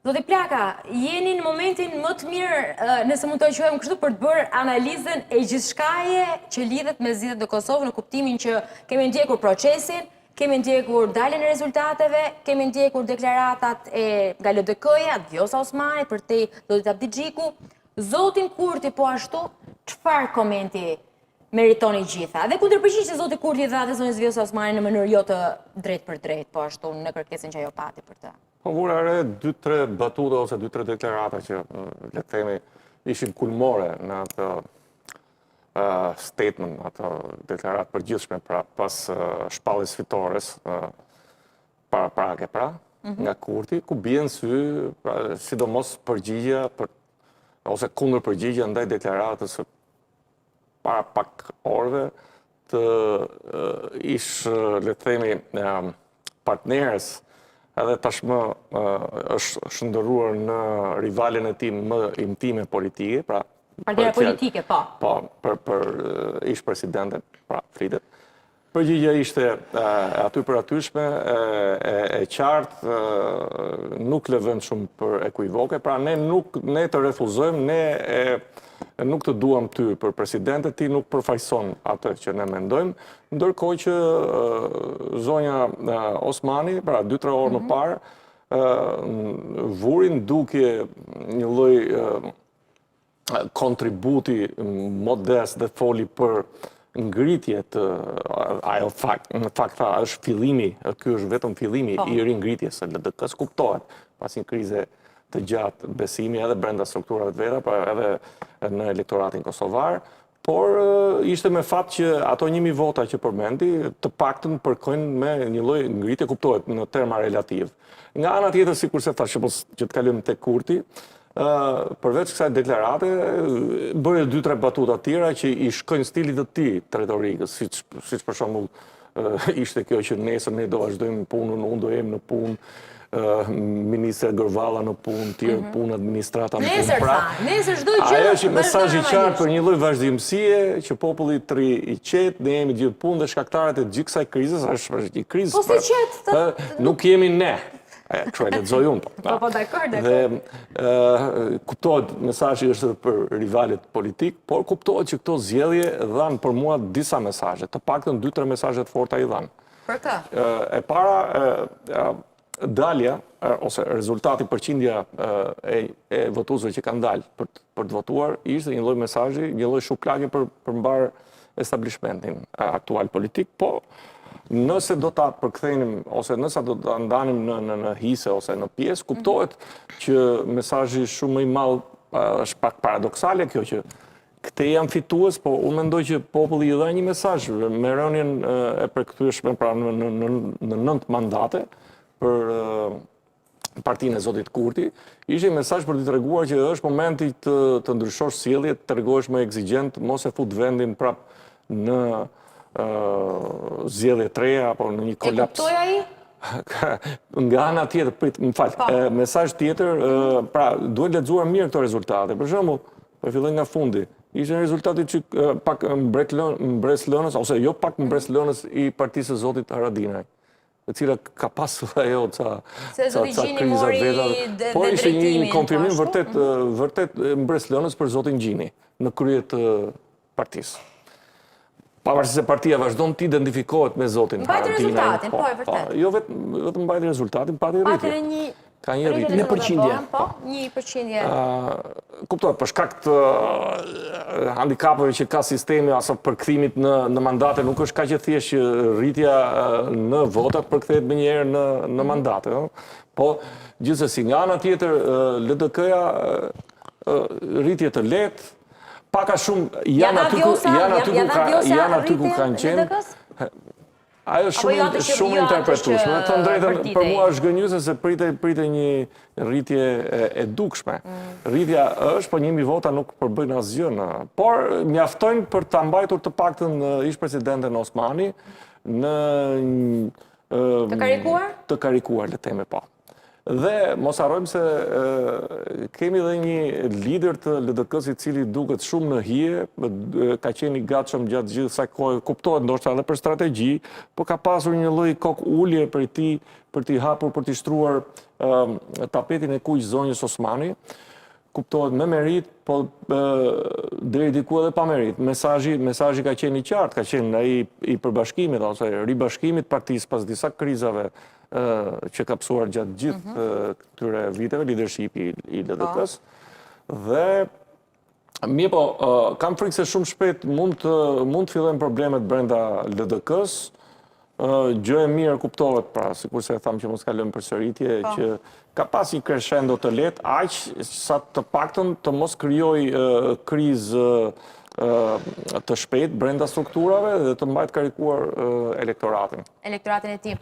Zoti Plaka, jeni në momentin më të mirë, nëse mund të quajmë kështu, për të bërë analizën e gjithçkaje që lidhet me zgjedhjet në Kosovë, në kuptimin që kemi ndjekur procesin, kemi ndjekur daljen e rezultateve, kemi ndjekur deklaratat nga LDK-ja, Vjosa Osmani, për te Zotit Abdi Xhiku. Zotin Kurti po ashtu, çfarë komenti meritoni gjitha? Dhe kundërpërgjigje Zoti Kurti dha dhe zonës Vjosa Osmani në mënyrë jo të drejt për drejt, po ashtu në kërkesën që ajo pati për të. Po vura re 2-3 batuta ose 2-3 deklarata që le të themi ishin kulmore në atë statement, atë deklarat përgjithshme pas shpalljes fitores parake nga Kurti, ku bien sy sidomos përgjigja ose kundër përgjigja ndaj deklaratës para pak orëve të ish le të themi partnerës edhe tashmë është shndërruar në rivalin e tij më intime politike, pra partnera politike, po. Po, për ish presidenten, pra Fridet. Përgjigja ishte aty për atyshme, e qartë, nuk lëvën shumë për ekuivoke, pra ne të refuzojmë, ne nuk të duam ty për presidentet, ti nuk përfaqëson atë që ne mendojmë, ndërkohë që zonja Osmani, pra 2-3 orë më parë, vurin duke një lloj kontributi modest dhe foli për ngritje të ajo në fakt tha është fillimi, ky është vetëm fillimi i ringritjes së LDK-s, kuptohet pasi krize të gjatë besimi edhe brenda strukturave të veta, pra edhe në elektoratin kosovar, por ishte me fat që ato 1000 vota që përmendi të paktën përkojnë me një lloj ngritje, kuptohet në terma relativ. Nga ana tjetër, sikurse thash që të kalojmë tek Kurti, përveç kësaj deklarate, bëri 2-3 batuta tjera që i shkojnë stilit të tij të retorikës, siç për shembull ishte kjo që nesër ne do vazhdojmë punën, unë do jem në punë, Ministre Gërvalla në punë, tjerë punë, administrata në punë. Nesër çdo gjë. Ajo është mesazh i qartë për një lloj vazhdimësie që populli i ri i qetë, ne jemi gjithë punë dhe shkaktarët e gjithë kësaj krizës është një krizë. Po si qetë? Nuk jemi ne. Kështu e lexoj unë. Po dakord. Dhe kuptohet mesazhi është për rivalet politik, por kuptohet që këto zgjedhje dhanë për mua disa mesazhe, të paktën 2-3 mesazhe të forta i dhanë. Për kë? E para, dalja, ose rezultati përqindja e votuesve që kanë dalë për të votuar, ishte një lloj mesazhi, një lloj shuplagje për mbar establishmentin aktual politik, po nëse do ta përkthejnim ose nëse do ta ndanim në hise ose në pjesë, kuptohet që mesazhi shumë më i madh është pak paradoksale kjo që këte janë fitues, po unë mendoj që populli i dha një mesazh me rënien e përkthyeshme pra në 9 mandate për partinë e Zotit Kurti, ishte një mesazh për të treguar që është momenti të ndryshosh sjelljet, të tregohesh më eksigjent, mos e fut vendin prap në zgjedhje të reja apo në një kolaps. E kuptoi ai? Nga ana tjetër, më fal, mesazh tjetër, pra duhet lexuar mirë këto rezultate. Për shembull, po filloj nga fundi. Ishte rezultati që pak mbreslënës, ose jo pak mbreslënës i partisë së Zotit Haradinaj, e cila ka pasur ajo ca kriza veta, por ishte një konfirmim vërtet mbreslënës për Zotin Gjini në krye të partisë. Pavarësisht se partia vazhdon të identifikohet me Zotin Haradinaj. Mbajti rezultatin, po e vërtet. Jo vetëm mbajti rezultatin, pati rritje. Ka një rritje. Në përqindje. Po, 1%. Kuptohet, për shkak të handikapeve që ka sistemi ose përkthimit në mandate, nuk është kaq e thjeshtë që rritja në votat përkthehet më njëherë në mandate. Po, gjithsesi, nga ana tjetër, LDK-ja rritje të lehtë, paka shumë janë aty ku kanë qenë. Ajo shumë interpretueshme. Të drejtën, për mua është gënjyese se pritej një rritje e dukshme. Rritja është, po 1000 vota nuk përbëjnë asgjë. Por mjaftojnë për ta mbajtur të paktën ish presidenten Osmani në të karikuar? Të karikuar, le të themi po. Dhe mos harrojmë se kemi edhe një lider të LDK-s i cili duket shumë në hije, ka qenë i gatshëm gjatë gjithë kësaj kohe, kuptohet ndoshta edhe për strategji, po ka pasur një lloj kok ulje për t'i hapur, për t'i shtruar tapetin e kuq zonjës Osmani. Kuptohet me merit, po deri diku edhe pa merit. Mesazhi ka qenë i qartë, ka qenë ai i përbashkimit ose ribashkimit partisë pas disa krizave që ka psuar gjatë gjithë këtyre viteve, leadershipi i LDK-s. Dhe mirë po, kam frikë se shumë shpejt mund të fillojnë problemet brenda LDK-s. Gjë e mirë kuptohet, pra, sikur se thamë që mos kalojmë përsëritje, që ka pas një crescendo të lehtë, aq sa të paktën të mos krijoj krizë të shpejt brenda strukturave dhe të mbajt karikuar elektoratin. Elektoratin e tij.